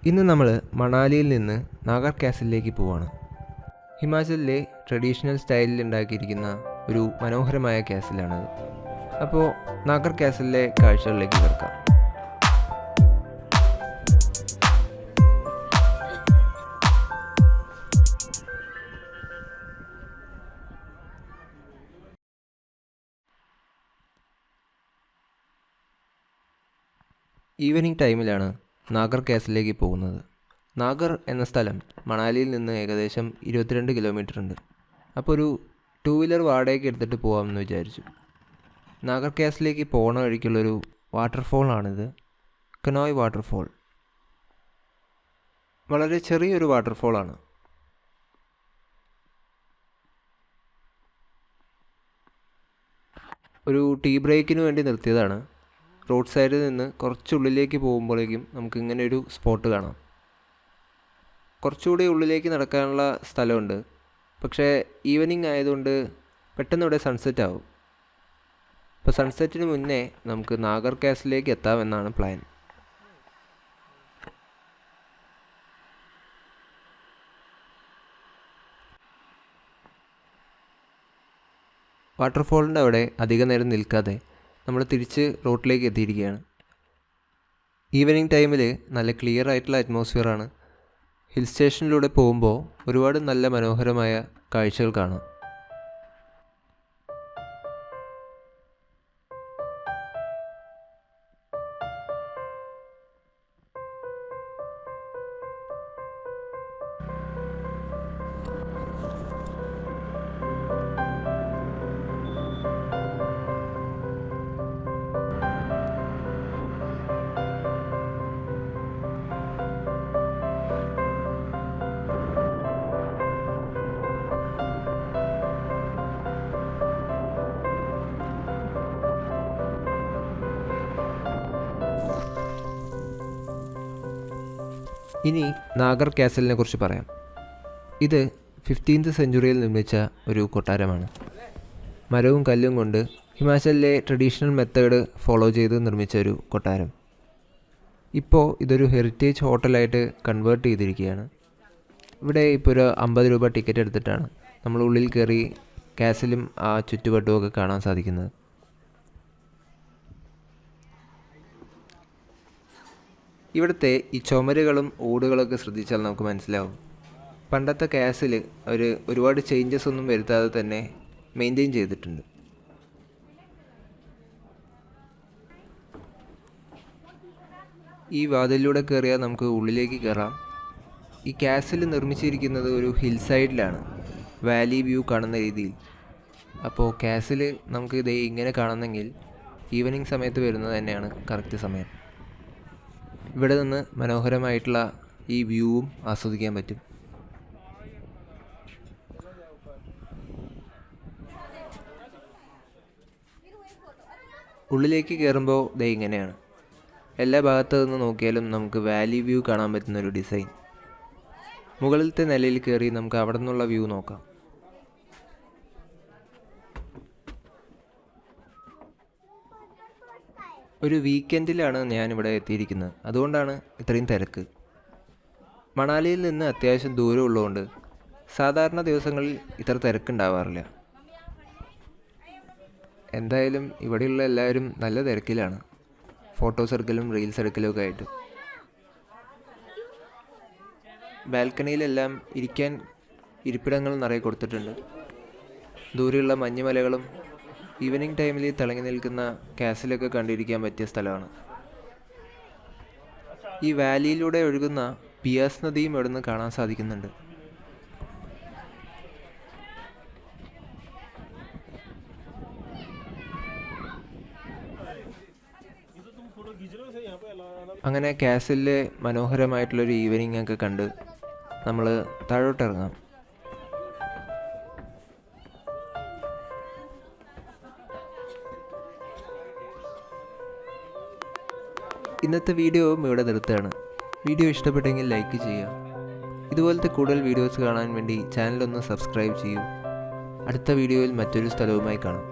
ഇന്ന് നമ്മൾ മണാലിയിൽ നിന്ന് നാഗർ കാസിലേക്ക് പോവാണ്. ഹിമാചലിലെ ട്രഡീഷണൽ സ്റ്റൈലിൽ ഉണ്ടാക്കിയിരിക്കുന്ന ഒരു മനോഹരമായ കാസിലാണത്. അപ്പോൾ നാഗർ കാസിലെ കാഴ്ചകളിലേക്ക് കിടക്കാം. ഈവനിങ് ടൈമിലാണ് നാഗർ കാസിലേക്ക് പോകുന്നത്. നാഗർ എന്ന സ്ഥലം മണാലിയിൽ നിന്ന് ഏകദേശം 22 കിലോമീറ്റർ ഉണ്ട്. അപ്പോൾ ഒരു 2 വീലർ വാടകയ്ക്ക് എടുത്തിട്ട് പോകാമെന്ന് വിചാരിച്ചു. നാഗർ കാസിലേക്ക് പോകണ വഴിക്കുള്ളൊരു വാട്ടർഫോളാണിത്, കനോയ് വാട്ടർഫോൾ. വളരെ ചെറിയൊരു വാട്ടർഫോളാണ്. ഒരു ടീ ബ്രേക്കിന് വേണ്ടി നിർത്തിയതാണ്. റോഡ് സൈഡിൽ നിന്ന് കുറച്ചുള്ളിലേക്ക് പോകുമ്പോഴേക്കും നമുക്ക് ഇങ്ങനെ ഒരു സ്പോട്ട് കാണാം. കുറച്ചുകൂടി ഉള്ളിലേക്ക് നടക്കാനുള്ള സ്ഥലമുണ്ട്, പക്ഷേ ഈവനിങ് ആയതുകൊണ്ട് പെട്ടെന്ന് ഇവിടെ സൺസെറ്റ് ആവും. അപ്പോൾ സൺസെറ്റിന് മുന്നേ നമുക്ക് നാഗർ കാസിലേക്ക് എത്താമെന്നാണ് പ്ലാൻ. വാട്ടർഫോളിൻ്റെ അവിടെ അധിക നേരം നിൽക്കാതെ നമ്മൾ തിരിച്ച് റോട്ടിലേക്ക് എത്തിയിരിക്കുകയാണ്. ഈവനിങ് ടൈമിൽ നല്ല ക്ലിയർ ആയിട്ടുള്ള അറ്റ്മോസ്ഫിയറാണ്. ഹിൽ സ്റ്റേഷനിലൂടെ പോകുമ്പോൾ ഒരുപാട് നല്ല മനോഹരമായ കാഴ്ചകൾ കാണാം. ഇനി നാഗർ കാസലിനെ കുറിച്ച് പറയാം. ഇത് 15th സെഞ്ച്വറിയിൽ നിർമ്മിച്ച ഒരു കൊട്ടാരമാണ്. മരവും കല്ലും കൊണ്ട് ഹിമാചലിലെ ട്രഡീഷണൽ മെത്തേഡ് ഫോളോ ചെയ്ത് നിർമ്മിച്ച ഒരു കൊട്ടാരം. ഇപ്പോൾ ഇതൊരു ഹെറിറ്റേജ് ഹോട്ടലായിട്ട് കൺവേർട്ട് ചെയ്തിരിക്കുകയാണ്. ഇവിടെ ഇപ്പോൾ ഒരു 50 രൂപ ടിക്കറ്റ് എടുത്തിട്ടാണ് നമ്മൾ ഉള്ളിൽ കയറി കാസലും ആ ചുറ്റുവട്ടവും കാണാൻ സാധിക്കുന്നത്. ഇവിടുത്തെ ഈ ചുമരുകളും ഓടുകളൊക്കെ ശ്രദ്ധിച്ചാൽ നമുക്ക് മനസ്സിലാവും, പണ്ടത്തെ കാസിൽ അവർ ഒരുപാട് ചേഞ്ചസ് ഒന്നും വരുത്താതെ തന്നെ മെയിൻറ്റെയിൻ ചെയ്തിട്ടുണ്ട്. ഈ വാതിലിലൂടെ കയറിയാൽ നമുക്ക് ഉള്ളിലേക്ക് കയറാം. ഈ കാസിൽ നിർമ്മിച്ചിരിക്കുന്നത് ഒരു ഹിൽ സൈഡിലാണ്, വാലി വ്യൂ കാണുന്ന രീതിയിൽ. അപ്പോൾ കാസിൽ നമുക്ക് ഇതേ ഇങ്ങനെ കാണുന്നെങ്കിൽ ഈവനിങ് സമയത്ത് വരുന്നത് തന്നെയാണ് കറക്റ്റ് സമയം. ഇവിടെ നിന്ന് മനോഹരമായിട്ടുള്ള ഈ വ്യൂവും ആസ്വദിക്കാൻ പറ്റും. ഉള്ളിലേക്ക് കയറുമ്പോൾ ദേ ഇങ്ങനെയാണ്. എല്ലാ ഭാഗത്തു നിന്ന് നോക്കിയാലും നമുക്ക് വാലി വ്യൂ കാണാൻ പറ്റുന്നൊരു ഡിസൈൻ. മുകളിലത്തെ നിലയിൽ കയറി നമുക്ക് അവിടെ നിന്നുള്ള വ്യൂ നോക്കാം. ഒരു വീക്കെൻഡിലാണ് ഞാനിവിടെ എത്തിയിരിക്കുന്നത്, അതുകൊണ്ടാണ് ഇത്രയും തിരക്ക്. മണാലിയിൽ നിന്ന് അത്യാവശ്യം ദൂരം ഉള്ളതുകൊണ്ട് സാധാരണ ദിവസങ്ങളിൽ ഇത്ര തിരക്കുണ്ടാവാറില്ല. എന്തായാലും ഇവിടെയുള്ള എല്ലാവരും നല്ല തിരക്കിലാണ്, ഫോട്ടോസ് എടുക്കലും റീൽസ് എടുക്കലും ഒക്കെ ആയിട്ട്. ബാൽക്കണിയിലെല്ലാം ഇരിക്കാൻ ഇരിപ്പിടങ്ങൾ നിറയെ കൊടുത്തിട്ടുണ്ട്. ദൂരെയുള്ള മഞ്ഞുമലകളും ഈവനിങ് ടൈമിൽ തിളങ്ങി നിൽക്കുന്ന കാസിലൊക്കെ കണ്ടിരിക്കാൻ പറ്റിയ സ്ഥലമാണ്. ഈ വാലിയിലൂടെ ഒഴുകുന്ന പിയാസ് നദിയും ഇവിടെ നിന്ന് കാണാൻ സാധിക്കുന്നുണ്ട്. അങ്ങനെ കാസിലെ മനോഹരമായിട്ടുള്ളൊരു ഈവനിങ് ഒക്കെ കണ്ട് നമ്മൾ താഴോട്ടിറങ്ങാം. ഇന്നത്തെ വീഡിയോയും ഇവിടെ നിർത്തുകയാണ്. വീഡിയോ ഇഷ്ടപ്പെട്ടെങ്കിൽ ലൈക്ക് ചെയ്യുക. ഇതുപോലത്തെ കൂടുതൽ വീഡിയോസ് കാണാൻ വേണ്ടി ചാനലൊന്ന് സബ്സ്ക്രൈബ് ചെയ്യൂ. അടുത്ത വീഡിയോയിൽ മറ്റൊരു സ്ഥലവുമായി കാണാം.